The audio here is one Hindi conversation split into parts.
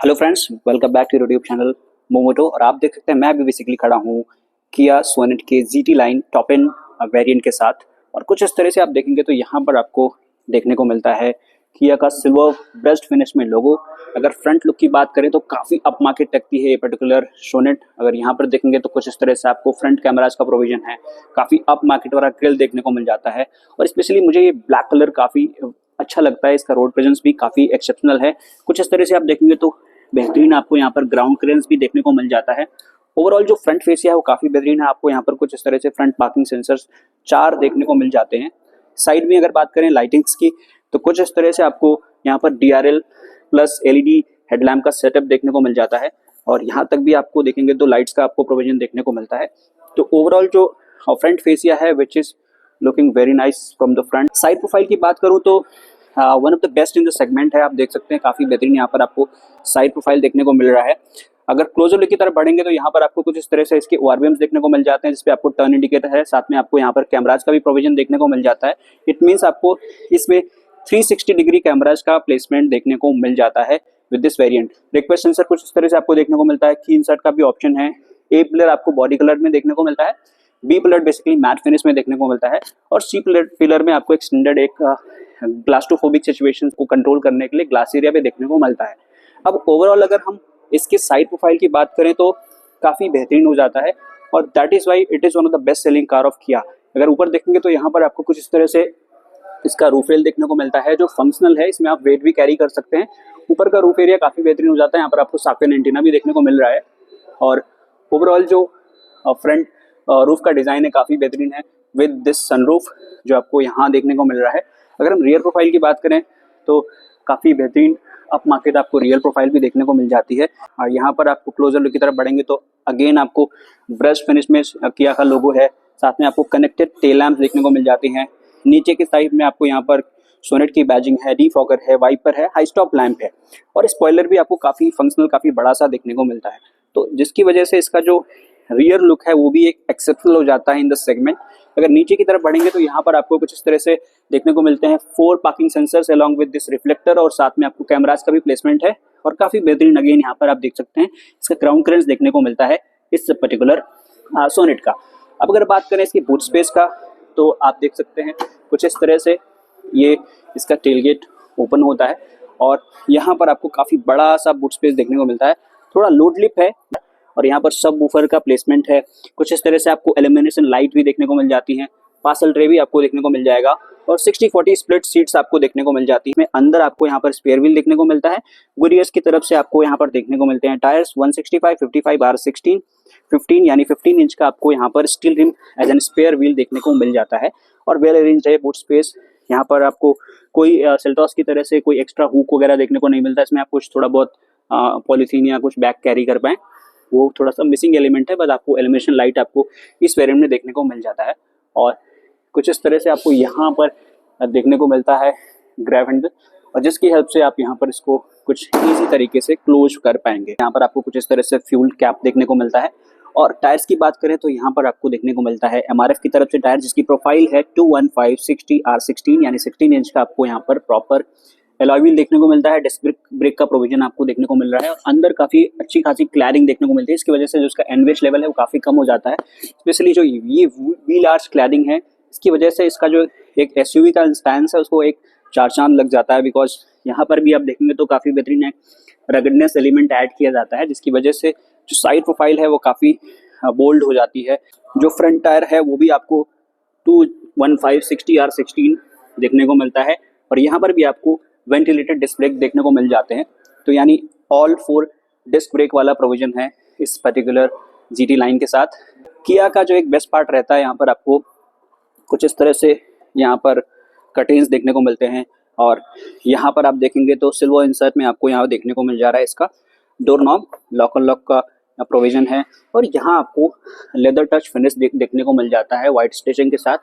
Hello friends, welcome back to YouTube channel Momoto. और आप देख सकते हैं मैं भी बेसिकली खड़ा हूँ किया सोनेट के GT line top end variant के साथ। और कुछ इस तरह से आप देखेंगे तो यहाँ पर आपको देखने को मिलता है किया का सिल्वर ब्रस्ट फिनिश में लोगो। अगर फ्रंट लुक की बात करें तो काफ़ी अप मार्केट लगती है ये पर्टिकुलर सोनेट। अगर यहाँ पर देखेंगे तो कुछ इस तरह से आपको फ्रंट कैमराज का प्रोविजन है, काफ़ी अप मार्केट वाला ग्रिल देखने को मिल जाता है। और स्पेशली मुझे ये ब्लैक कलर काफ़ी अच्छा लगता है, इसका रोड प्रेजेंस भी काफ़ी एक्सेप्शनल है। कुछ इस तरह से आप देखेंगे तो बेहतरीन आपको यहाँ पर ग्राउंड क्लियरेंस भी देखने को मिल जाता है। ओवरऑल जो फ्रंट फेसिया है वो काफ़ी बेहतरीन है। आपको यहाँ पर कुछ इस तरह से फ्रंट पार्किंग सेंसर्स 4 देखने को मिल जाते हैं। साइड में अगर बात करें लाइटिंग्स की तो कुछ इस तरह से आपको यहाँ पर DRL प्लस LED हेडलैम्प का सेटअप देखने को मिल जाता है। और यहाँ तक भी आपको देखेंगे तो लाइट्स का आपको प्रोविजन देखने को मिलता है। तो ओवरऑल जो फ्रंट फेसिया है which is looking very nice from the front. Side profile की बात करूँ तो one of the best in the segment है। आप देख सकते हैं काफ़ी बेहतरीन यहाँ पर आपको साइड प्रोफाइल देखने को मिल रहा है। अगर क्लोजर लुक की तरफ बढ़ेंगे तो यहाँ पर आपको कुछ इस तरह से इसके ORVMs देखने को मिल जाते हैं, जिसपे आपको टर्न इंडिकेटर है, साथ में आपको यहाँ पर कैमराज का भी प्रोविजन देखने को मिल जाता है। इट मीन्स आपको इसमें 360 डिग्री कैमराज का प्लेसमेंट देखने को मिल जाता है with this variant. Request sensor कुछ इस तरह से आपको देखने को मिलता है। की इंसर्ट का भी ऑप्शन है। A पिलर आपको बॉडी कलर में देखने को मिलता है, B pillar basically matte finish में देखने को मिलता है, और C पिलर में आपको एक्सटेंडेड एक ग्लास्टोफोबिक सिचुएशन को कंट्रोल करने के लिए ग्लास एरिया पे देखने को मिलता है। अब ओवरऑल अगर हम इसके साइड प्रोफाइल की बात करें तो काफ़ी बेहतरीन हो जाता है, और that is why it is one of the best selling car of किया। अगर ऊपर देखेंगे तो यहाँ पर आपको कुछ इस तरह से इसका रूफ रेल देखने को मिलता है जो फंक्शनल है। इसमें आप वेट भी कैरी कर सकते हैं। ऊपर का रूफ एरिया काफ़ी बेहतरीन हो जाता है। यहाँ पर आपको साकन एंटीना भी देखने को मिल रहा है। और ओवरऑल जो फ्रंट रूफ का डिज़ाइन है काफ़ी बेहतरीन है विद दिस सनरूफ जो आपको यहाँ देखने को मिल रहा है। अगर हम रियर प्रोफाइल की बात करें तो काफ़ी बेहतरीन अप मार्केट आपको रियल प्रोफाइल भी देखने को मिल जाती है। और यहाँ पर आपको क्लोजर लुक की तरफ बढ़ेंगे तो अगेन आपको ब्रश फिनिश में किया का लोगो है, साथ में आपको कनेक्टेड टेल लैम्प देखने को मिल जाती हैं। नीचे की साइड में आपको यहाँ पर सोनेट की बैजिंग है, डीफॉगर है, वाइपर है, हाई स्टॉप लैम्प है, और स्पॉइलर भी आपको काफ़ी फंक्शनल काफ़ी बड़ा सा देखने को मिलता है। तो जिसकी वजह से इसका जो रियर लुक है वो भी एक एक्सेप्शनल हो जाता है इन द सेगमेंट। अगर नीचे की तरफ बढ़ेंगे तो यहाँ पर आपको कुछ इस तरह से देखने को मिलते हैं 4 parking sensors along with this reflector, और साथ में आपको कैमराज का भी प्लेसमेंट है। और काफ़ी बेहतरीन अगेन यहाँ पर आप देख सकते हैं इसका ग्राउंड क्लियरेंस देखने को मिलता है इस पर्टिकुलर सोनेट का। अब अगर बात करें इसकी बूट स्पेस का तो आप देख सकते हैं कुछ इस तरह से ये इसका टेलगेट ओपन होता है, और यहाँ पर आपको काफ़ी बड़ा सा बूट स्पेस देखने को मिलता है। थोड़ा लोड लिप है, और यहाँ पर सब वूफर का प्लेसमेंट है। कुछ इस तरह से आपको इल्यूमिनेशन लाइट भी देखने को मिल जाती हैं। पार्सल ट्रे भी आपको देखने को मिल जाएगा, और 60-40 स्प्लिट सीट्स आपको देखने को मिल जाती है। अंदर आपको यहाँ पर स्पेयर व्हील देखने को मिलता है। गुरियर्स की तरफ से आपको यहाँ पर देखने को मिलते हैं टायर्स 165, 55 R16, 15 यानी 15 इंच का आपको यहाँ पर steel rim as an spare wheel देखने को मिल जाता है। और वेल अरेंज्ड है बूट स्पेस। यहाँ पर आपको कोई सेल्टॉस की तरह से कोई एक्स्ट्रा हुक वगैरह देखने को नहीं मिलता। इसमें आप कुछ थोड़ा बहुत पॉलीथीन या कुछ बैग कैरी कर पाएँ, वो थोड़ा सा मिसिंग एलिमेंट है, बट आपको एलिमिनेशन लाइट आपको इस वेरिएंट में देखने को मिल जाता है। और कुछ इस तरह से आपको यहाँ पर देखने को मिलता है ग्रैब हैंडल, और जिसकी हेल्प से आप यहाँ पर इसको कुछ इजी तरीके से क्लोज कर पाएंगे। यहाँ पर आपको कुछ इस तरह से फ्यूल कैप देखने को मिलता है। और टायर्स की बात करें तो यहाँ पर आपको देखने को मिलता है MRF की तरफ से टायर, जिसकी प्रोफाइल है 215/60 R16 यानी 16 इंच का आपको यहाँ पर प्रॉपर अलॉय व्हील देखने को मिलता है। डिस्क ब्रेक का प्रोविजन आपको देखने को मिल रहा है, और अंदर काफ़ी अच्छी खासी क्लैडिंग देखने को मिलती है। इसकी वजह से जो इसका एनवेज लेवल है वो काफ़ी कम हो जाता है। स्पेशली जो ये व्हील आर्च क्लैडिंग है इसकी वजह से इसका जो एक SUV का स्टैंस है उसको एक 4 चांद लग जाता है। बिकॉज यहाँ पर भी आप देखेंगे तो काफ़ी बेहतरीन है रगडनेस एलिमेंट ऐड किया जाता है, जिसकी वजह से जो साइड प्रोफाइल है वो काफ़ी बोल्ड हो जाती है। जो फ्रंट टायर है वो भी आपको 215/60 R16 देखने को मिलता है, और यहाँ पर भी आपको वेंटिलेटेड डिस्क ब्रेक देखने को मिल जाते हैं। तो यानी ऑल 4 डिस्क ब्रेक वाला प्रोविजन है इस पर्टिकुलर GT लाइन के साथ। किया का जो एक बेस्ट पार्ट रहता है, यहाँ पर आपको कुछ इस तरह से यहाँ पर कर्टेन्स देखने को मिलते हैं, और यहाँ पर आप देखेंगे तो सिल्वर इंसर्ट में आपको यहाँ देखने को मिल जा रहा है इसका door knob, lock and lock का प्रोविजन है। और यहाँ आपको लेदर टच फिनिश देखने को मिल जाता है वाइट स्टिचिंग के साथ।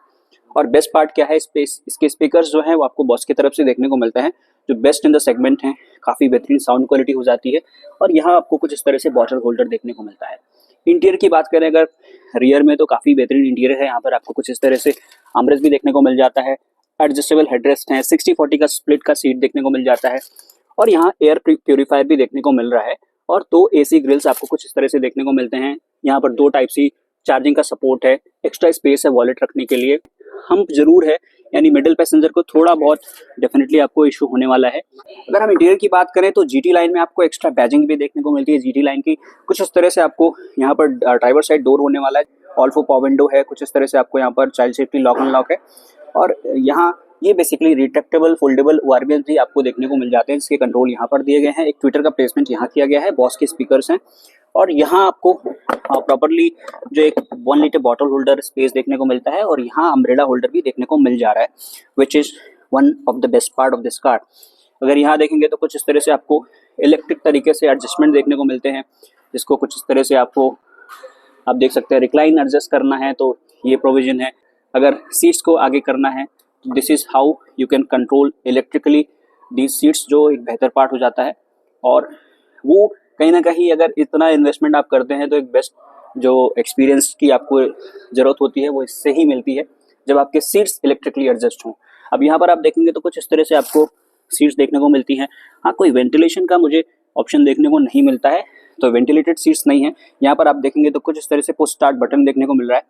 और बेस्ट पार्ट क्या है, इसके स्पीकर्स जो हैं वो आपको बॉस की तरफ से देखने को मिलता है, जो बेस्ट इन द सेगमेंट हैं। काफ़ी बेहतरीन साउंड क्वालिटी हो जाती है। और यहाँ आपको कुछ इस तरह से बॉटल होल्डर देखने को मिलता है। इंटीरियर की बात करें अगर रियर में तो काफ़ी बेहतरीन इंटीरियर है। यहाँ पर आपको कुछ इस तरह से आर्मरेस्ट भी देखने को मिल जाता है। एडजस्टेबल हेडरेस्ट है, 60-40 का स्प्लिट का सीट देखने को मिल जाता है। और यहाँ एयर प्यूरिफायर भी देखने को मिल रहा है और 2 एसी ग्रिल्स आपको कुछ इस तरह से देखने को मिलते हैं। यहाँ पर 2 टाइप सी चार्जिंग का सपोर्ट है, एक्स्ट्रा स्पेस है वॉलेट रखने के लिए। हम जरूर है यानी मिडिल पैसेंजर को थोड़ा बहुत डेफिनेटली आपको इशू होने वाला है। अगर हम इंटीरियर की बात करें तो जीटी लाइन में आपको एक्स्ट्रा बैजिंग भी देखने को मिलती है। जीटी लाइन की कुछ इस तरह से आपको यहाँ पर ड्राइवर साइड डोर होने वाला है, ऑल फॉर पावर विंडो है, कुछ इस तरह से आपको यहाँ पर child safety lock and lock है और यहाँ ये बेसिकली रिट्रैक्टेबल फोल्डेबल ओआरबीएस भी आपको देखने को मिल जाते हैं, जिसके कंट्रोल यहाँ पर दिए गए हैं। एक ट्विटर का प्लेसमेंट यहाँ किया गया है, बॉस के स्पीकर्स हैं और यहाँ आपको प्रॉपरली जो एक 1 लीटर बॉटल होल्डर स्पेस देखने को मिलता है और यहाँ अम्ब्रेला होल्डर भी देखने को मिल जा रहा है, which is one of the best part of this car. अगर यहाँ देखेंगे तो कुछ इस तरह से आपको इलेक्ट्रिक तरीके से एडजस्टमेंट देखने को मिलते हैं, जिसको कुछ इस तरह से आपको आप देख सकते हैं रिक्लाइन एडजस्ट करना है तो ये प्रोविजन है। अगर सीट्स को आगे करना है तो this is how you can control electrically these seats, जो एक बेहतर पार्ट हो जाता है। और वो कहीं ना कहीं अगर इतना इन्वेस्टमेंट आप करते हैं तो एक बेस्ट जो एक्सपीरियंस की आपको ज़रूरत होती है वो इससे ही मिलती है जब आपके सीट्स इलेक्ट्रिकली एडजस्ट हों। अब यहाँ पर आप देखेंगे तो कुछ इस तरह से आपको सीट्स देखने को मिलती हैं। हाँ, कोई वेंटिलेशन का मुझे ऑप्शन देखने को नहीं मिलता है, तो वेंटिलेटेड सीट्स नहीं है। यहाँ पर आप देखेंगे तो कुछ इस तरह से पुश स्टार्ट बटन देखने को मिल रहा है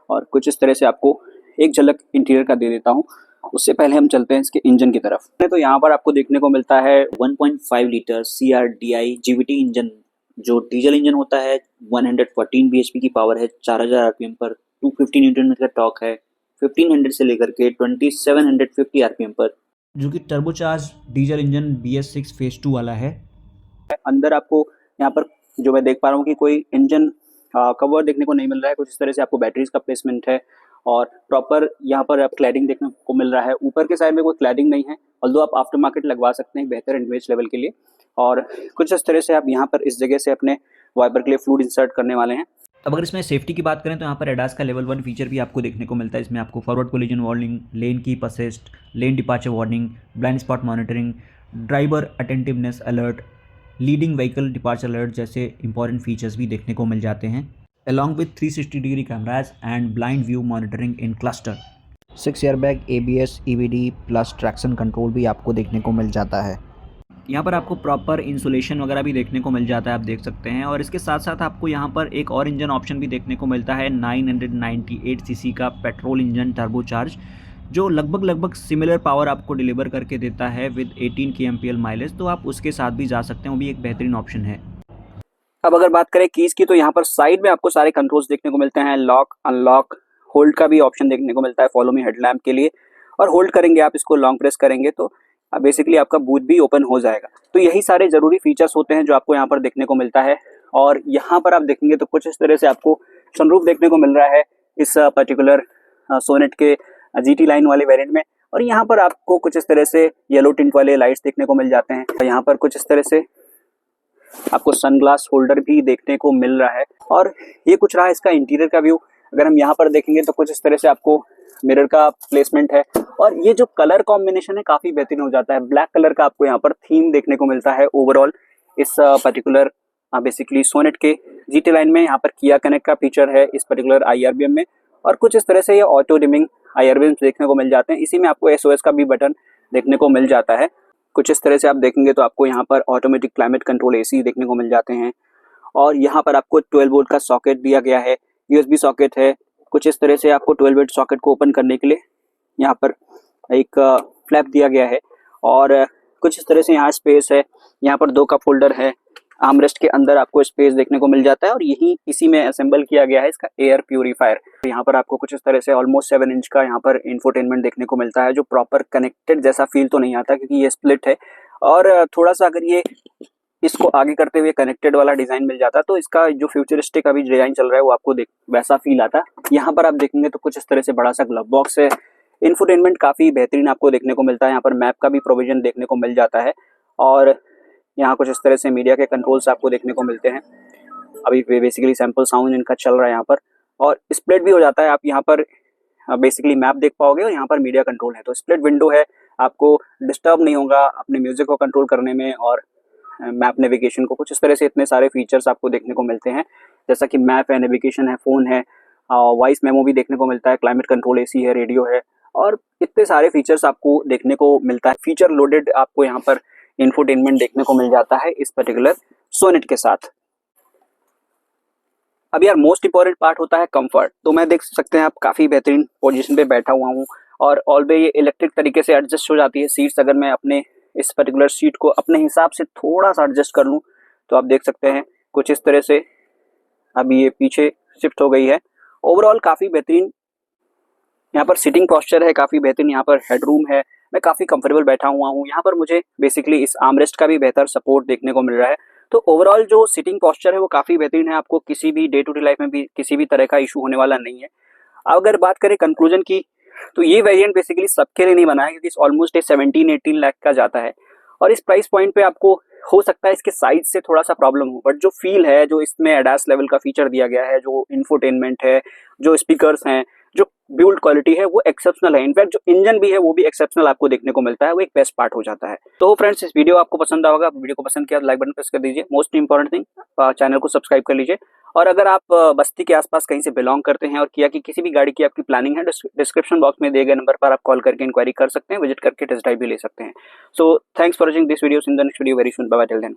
और कुछ इस तरह से आपको एक झलक इंटीरियर का दे देता हूँ। उससे पहले हम चलते हैं इसके इंजन की तरफ। तो यहाँ पर आपको देखने को मिलता है 1.5 लीटर CRDI GVT इंजन, जो डीजल इंजन होता है। 114 bhp की पावर है, 4000 RPM पर, 250 न्यूटन मीटर का टॉर्क है, 1500 से लेकर के 2750 RPM पर, जो कि turbocharge diesel engine BS6 phase 2 वाला है। अंदर आपको यहाँ पर जो मैं देख पा रहा हूँ कि कोई इंजन कवर देखने को नहीं मिल रहा है। कुछ इस तरह से आपको बैटरीज का प्लेसमेंट है और प्रॉपर यहाँ पर आप क्लैडिंग देखने को मिल रहा है। ऊपर के साइड में कोई क्लैडिंग नहीं है, ऑल्दो आप आफ्टर मार्केट लगवा सकते हैं बेहतर इमेज लेवल के लिए। और कुछ इस तरह से आप यहाँ पर इस जगह से अपने वाइपर के लिए फ्लूइड इंसर्ट करने वाले हैं। अब अगर इसमें सेफ्टी की बात करें तो यहाँ पर एडास का लेवल 1 फीचर भी आपको देखने को मिलता है। इसमें आपको forward collision warning, lane keep assist, lane departure warning, blind spot monitoring, driver attentiveness alert, leading vehicle departure alert जैसे इंपॉर्टेंट फीचर्स भी देखने को मिल जाते हैं, along with 360 degree cameras and blind view monitoring in cluster। 6 airbag, ABS, EBD plus traction control भी आपको देखने को मिल जाता है। यहाँ पर आपको प्रॉपर इंसुलेशन वगैरह भी देखने को मिल जाता है, आप देख सकते हैं। और इसके साथ साथ आपको यहाँ पर एक और इंजन ऑप्शन भी देखने को मिलता है, 998 सीसी का पेट्रोल इंजन टर्बोचार्ज, जो लगभग सिमिलर पावर आपको डिलीवर करके देता है विद 18 kmpl माइलेज। तो आप उसके साथ भी जा सकते हैं, वो भी एक बेहतरीन ऑप्शन है। अब अगर बात करें कीज की तो यहाँ पर साइड में आपको सारे कंट्रोल्स देखने को मिलते हैं। लॉक, अनलॉक, होल्ड का भी ऑप्शन देखने को मिलता है फॉलो मी हेडलैम्प के लिए। और होल्ड करेंगे आप इसको, लॉन्ग प्रेस करेंगे तो बेसिकली आपका बूथ भी ओपन हो जाएगा। तो यही सारे जरूरी फीचर्स होते हैं जो आपको यहाँ पर देखने को मिलता है। और यहाँ पर आप देखेंगे तो कुछ इस तरह से आपको सनरूफ देखने को मिल रहा है इस पर्टिकुलर सोनेट के GT लाइन वाले वेरिएंट में। और यहाँ पर आपको कुछ इस तरह से येलो टिंट वाले लाइट्स देखने को मिल जाते हैं। और यहाँ पर कुछ इस तरह से आपको सनग्लास होल्डर भी देखने को मिल रहा है। और ये कुछ रहा इसका इंटीरियर का व्यू। अगर हम यहाँ पर देखेंगे तो कुछ इस तरह से आपको मिरर का प्लेसमेंट है और ये जो कलर कॉम्बिनेशन है काफी बेहतरीन हो जाता है। ब्लैक कलर का आपको यहाँ पर थीम देखने को मिलता है ओवरऑल इस पर्टिकुलर बेसिकली सोनेट के GT लाइन में। यहाँ पर किया कनेक्ट का फीचर है इस पर्टिकुलर IRBM में। और कुछ इस तरह से ये ऑटो डिमिंग IRBM देखने को मिल जाते हैं। इसी में आपको SOS का भी बटन देखने को मिल जाता है। कुछ इस तरह से आप देखेंगे तो आपको यहाँ पर ऑटोमेटिक क्लाइमेट कंट्रोल AC देखने को मिल जाते हैं। और यहाँ पर आपको 12 वोल्ट का सॉकेट दिया गया है, USB सॉकेट है। कुछ इस तरह से आपको 12 वोल्ट सॉकेट को ओपन करने के लिए यहाँ पर एक फ्लैप दिया गया है। और कुछ इस तरह से यहाँ स्पेस है, यहाँ पर 2 कप होल्डर है, आर्मरेस्ट के अंदर आपको स्पेस देखने को मिल जाता है। और यही इसी में असेंबल किया गया है इसका एयर प्यूरीफायर। यहाँ पर आपको कुछ इस तरह से ऑलमोस्ट 7 इंच का यहाँ पर इंफोटेनमेंट देखने को मिलता है, जो प्रॉपर कनेक्टेड जैसा फील तो नहीं आता क्योंकि ये स्प्लिट है। और थोड़ा सा अगर ये इसको आगे करते हुए कनेक्टेड वाला डिजाइन मिल जाता तो इसका जो फ्यूचरिस्टिक अभी डिजाइन चल रहा है वो आपको वैसा फील आता। यहाँ पर आप देखेंगे तो कुछ इस तरह से बड़ा सा ग्लव बॉक्स है। इंफोटेनमेंट काफी बेहतरीन आपको देखने को मिलता है। यहाँ पर मैप का भी प्रोविजन देखने को मिल जाता है। और यहाँ कुछ इस तरह से मीडिया के कंट्रोल्स आपको देखने को मिलते हैं। अभी बेसिकली सैंपल साउंड इनका चल रहा है यहाँ पर। और स्प्लिट भी हो जाता है, आप यहाँ पर बेसिकली मैप देख पाओगे और यहाँ पर मीडिया कंट्रोल है। तो स्प्लिट विंडो है, आपको डिस्टर्ब नहीं होगा अपने म्यूजिक को कंट्रोल करने में और मैप नेविगेशन को। कुछ इस तरह से इतने सारे फीचर्स आपको देखने को मिलते हैं, जैसा कि मैप है, नेविगेशन है, फ़ोन है, वॉइस मेमो भी देखने को मिलता है, क्लाइमेट कंट्रोल AC है, रेडियो है। और इतने सारे फीचर्स आपको देखने को मिलता है। फीचर लोडेड आपको यहाँ पर इंफोटेनमेंट देखने को मिल जाता है इस पर्टिकुलर सोनेट के साथ। अब यार मोस्ट इंपॉर्टेंट पार्ट होता है कंफर्ट। तो मैं देख सकते हैं आप काफ़ी बेहतरीन पोजीशन पे बैठा हुआ हूँ और ऑल वे ये इलेक्ट्रिक तरीके से एडजस्ट हो जाती है सीट्स। अगर मैं अपने इस पर्टिकुलर सीट को अपने हिसाब से थोड़ा सा एडजस्ट कर लूँ तो आप देख सकते हैं कुछ इस तरह से अभी ये पीछे शिफ्ट हो गई है। ओवरऑल काफ़ी बेहतरीन यहाँ पर सिटिंग पोस्चर है, काफ़ी बेहतरीन यहाँ पर हेडरूम है, मैं काफ़ी कंफर्टेबल बैठा हुआ हूँ। यहाँ पर मुझे बेसिकली इस आर्मरेस्ट का भी बेहतर सपोर्ट देखने को मिल रहा है। तो ओवरऑल जो सिटिंग पोस्चर है वो काफ़ी बेहतरीन है, आपको किसी भी डे टू डे लाइफ में भी किसी भी तरह का इशू होने वाला नहीं है। अगर बात करें कंक्लूजन की तो ये वेरिएंट बेसिकली सबके लिए नहीं बना है, क्योंकि ऑलमोस्ट 17-18 लाख का जाता है और इस प्राइस पॉइंट पे आपको हो सकता है इसके साइज से थोड़ा सा प्रॉब्लम हो, बट जो फील है, जो इसमें एडास लेवल का फीचर दिया गया है, जो इंफोटेनमेंट है, जो स्पीकर्स हैं, जो बिल्ड क्वालिटी है वो एक्सेप्शनल है। इनफैक्ट जो इंजन भी है वो भी एक्सेप्शनल आपको देखने को मिलता है, वो एक बेस्ट पार्ट हो जाता है। तो फ्रेंड्स इस वीडियो आपको पसंद आएगा, वीडियो को पसंद किया लाइक बटन प्रेस कर दीजिए। मोस्ट इंपॉर्टेंट थिंग चैनल को सब्सक्राइब कर लीजिए। और अगर आप बस्ती के आसपास कहीं से बिलोंग करते हैं और किया कि किसी भी गाड़ी की आपकी प्लानिंग है, डिस्क्रिप्शन बॉक्स में दिए गए नंबर पर आप कॉल करके इंक्वायरी कर सकते हैं, विजिट करके टेस्ट ड्राइव भी ले सकते हैं। So thanks for watching this video. In the next video very soon, bye bye till then.